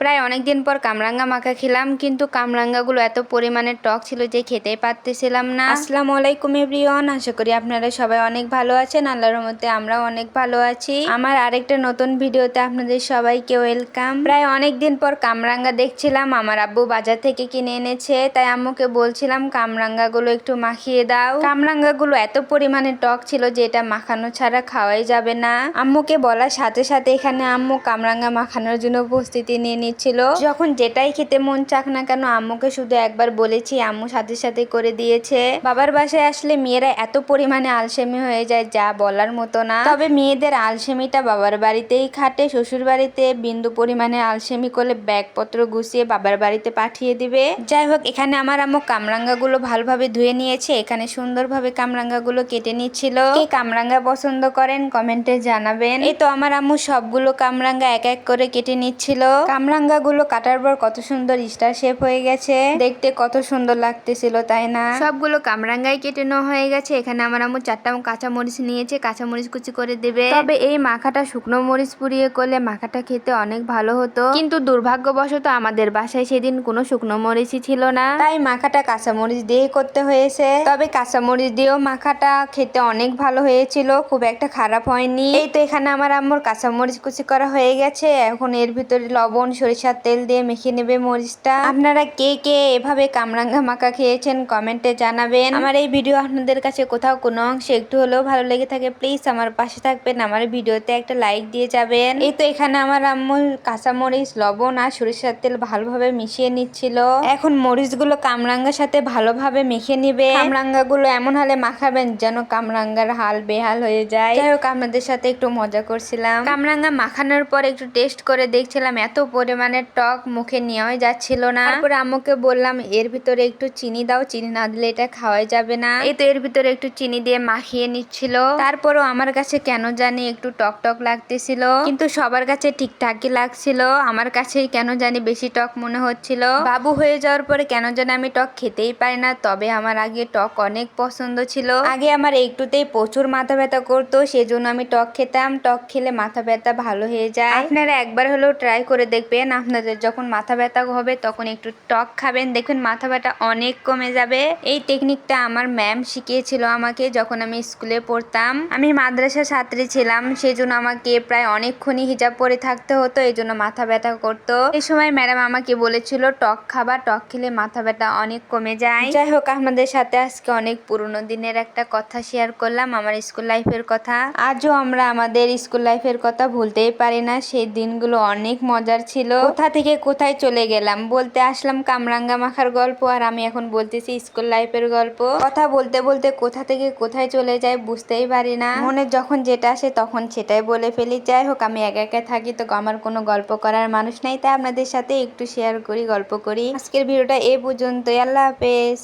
প্রায় অনেকদিন পর কামরাঙ্গা মাখা খেলাম, কিন্তু কামরাঙ্গাগুলো এত পরিমাণে টক ছিল যে খেতেই পারতেছিলাম না। আসসালামু আলাইকুম এভরিওয়ান, আশা করি আপনারা সবাই অনেক ভালো আছেন। আল্লাহর রহমতে আমরাও অনেক ভালো আছি। আমার আরেকটা নতুন ভিডিওতে আপনাদের সবাইকে ওয়েলকাম। প্রায় অনেকদিন পর কামরাঙ্গা দেখছিলাম, আমার আব্বু বাজার থেকে কিনে এনেছে, তাই আম্মুকে বলছিলাম কামরাঙ্গাগুলো একটু মাখিয়ে দাও। কামরাঙ্গাগুলো এত পরিমাণে টক ছিল যে এটা মাখানো ছাড়া খাওয়াই যাবে না। আম্মুকে বলার সাথে সাথে এখানে আম্মু কামরাঙ্গা মাখানোর জন্য প্রস্তুতি নিয়ে নিচ্ছিল। যখন যেটাই খেতে মন চাক না কেন আম্মুকে শুধু একবার বলেছি, আম্মু সাথে সাথে করে দিয়েছে। বাবার বাসায় আসলে মেয়েরা এত পরিমাণে আলসেমি হয়ে যায় যা বলার মতো না। তবে মেয়েদের আলসেমিটা বাবার বাড়িতেই খাটে, শ্বশুর বাড়িতে বিন্দু পরিমাণে আলসেমি করলে ব্যাগপত্র গুছিয়ে বাবার বাড়িতে পাঠিয়ে দিবে। যাই হোক, এখানে আমার আম্মু কামরাঙ্গাগুলো ভালোভাবে ধুয়ে নিয়েছে, এখানে সুন্দরভাবে কামরাঙ্গাগুলো কেটে নিচ্ছিল। কে কামরাঙ্গা পছন্দ করেন কমেন্টে জানাবেন। এই তো আমার আম্মু সবগুলো কামরাঙ্গা এক এক করে কেটে নিচ্ছিল। কামরাঙ্গা গুলো কাটার পর কত সুন্দর স্টার শেপ হয়ে গেছে, দেখতে কত সুন্দর লাগতেছিল তাই না। সবগুলো কামরাঙ্গাই কেটে নেওয়া হয়ে গেছে। এখানে আমার আম্মু 4টা কাঁচামরিচ নিয়েছে, কাঁচামরিচ কুচি করে দেবে। তবে এই মাখাটা শুকনো মরিচ পুড়িয়ে করলে মাখাটা খেতে অনেক ভালো হতো, কিন্তু দুর্ভাগ্যবশত আমাদের বাসায় সেদিন কোনো শুকনো মরিচই ছিল না, তাই মাখাটা কাঁচামরিচ দিয়ে করতে হয়েছে। তবে কাঁচামরিচ দিয়েও মাখাটা খেতে অনেক ভালো হয়েছিল, খুব একটা খারাপ হয়নি। এই তো এখানে আমার আম্মুর কাঁচামরিচ কুচি করা হয়ে গেছে। এখন এর ভিতরে লবণ সরিষার তেল দিয়ে মেখে নেবে মরিচটা। আপনারা কে কে এভাবে কামরাঙ্গা মাখা খেয়েছেন কমেন্টে জানাবেন। আমার এই ভিডিও আপনাদের কাছে কোথাও কোনো অংশে একটু হলেও ভালো লেগে থাকে প্লিজ আমার পাশে থাকবেন, আমার ভিডিওতে একটা লাইক দিয়ে যাবেন। এই তো এখানে আমার আম্মু কাঁচামরিচ লবণ আর সরিষার তেল ভালোভাবে মিশিয়ে নিচ্ছিল। এখন মরিচগুলো কামরাঙ্গার সাথে ভালোভাবে মেখে নিবে। কামরাঙ্গাগুলো এমন হালে মাখাবেন যেন কামরাঙ্গার হাল বেহাল হয়ে যায়। যাই হোক, আপনাদের সাথে একটু মজা করছিলাম। কামরাঙ্গা মাখানোর পর একটু টেস্ট করে দেখছিলাম, এত পরিমাণে টক মুখে নেওয়াই যাচ্ছিল না। তারপরে আম্মুকে বললাম এর ভিতরে একটু চিনি দাও, চিনি না দিলে এটা খাওয়াই যাবে না। এই তো এর ভিতরে একটু চিনি দিয়ে মাখিয়ে নিচ্ছিল। তারপরও আমার কাছে কেন জানি একটু টক টক লাগতেছিল, কিন্তু সবার কাছে ঠিকঠাকই লাগছিল, আমার কাছেই কেন জানি বেশি টক মনে হচ্ছিল। বাবু হয়ে যাওয়ার পরে কেন জানি আমি টক খেতেই পারি না, তবে আমার আগে টক অনেক পছন্দ ছিল। আগে আমার একটুতেই প্রচুর মাথা ব্যথা করতো, সেজন্য আমি টক খেতাম। টক খেলে মাথা ব্যথা ভালো হয়ে যায়। আপনারা একবার হলেও ট্রাই করে দেখবেন, আপনাদের যখন মাথা ব্যথা হবে তখন একটু টক খাবেন, দেখবেন মাথা ব্যথা অনেক কমে যাবে। এই টেকনিকটা আমার ম্যাম শিখিয়েছিল আমাকে যখন আমি স্কুলে পড়তাম। আমি মাদ্রাসা ছাত্রী ছিলাম, সেজন্য আমাকে প্রায় অনেকক্ষণই হিজাব পরে থাকতে হতো, এই জন্য মাথা ব্যথা করতো। এই সময় ম্যাডাম আমাকে বলেছিল টক খাবা, টক খেলে মাথা ব্যথা অনেক কমে যায়। যাই হোক, আপনাদের সাথে আজকে অনেক পুরনো দিনের একটা কথা শেয়ার করলাম, আমার স্কুল লাইফের কথা। আজও আমরা আমাদের স্কুল লাইফের কথা ভুলতেই পারি না, সেই দিনগুলো অনেক মজার ছিল। কোথা থেকে কোথায় চলে গেলাম, বলতে আসলাম কামরাঙ্গা মাখার গল্প, আর আমি এখন বলতেছি স্কুল লাইফের গল্প। কথা বলতে বলতে কোথা থেকে কোথায় চলে যায় বুঝতেই পারি না, মনে যখন যেটা আসে তখন সেটাই বলে ফেলি। যাই হোক, আমি একা একা থাকি তো আমার কোনো গল্প করার মানুষ নাই, তাই আপনাদের সাথে একটু শেয়ার করি, গল্প করি। আজকের ভিডিওটা এ পর্যন্তই, আল্লাহ হাফেজ।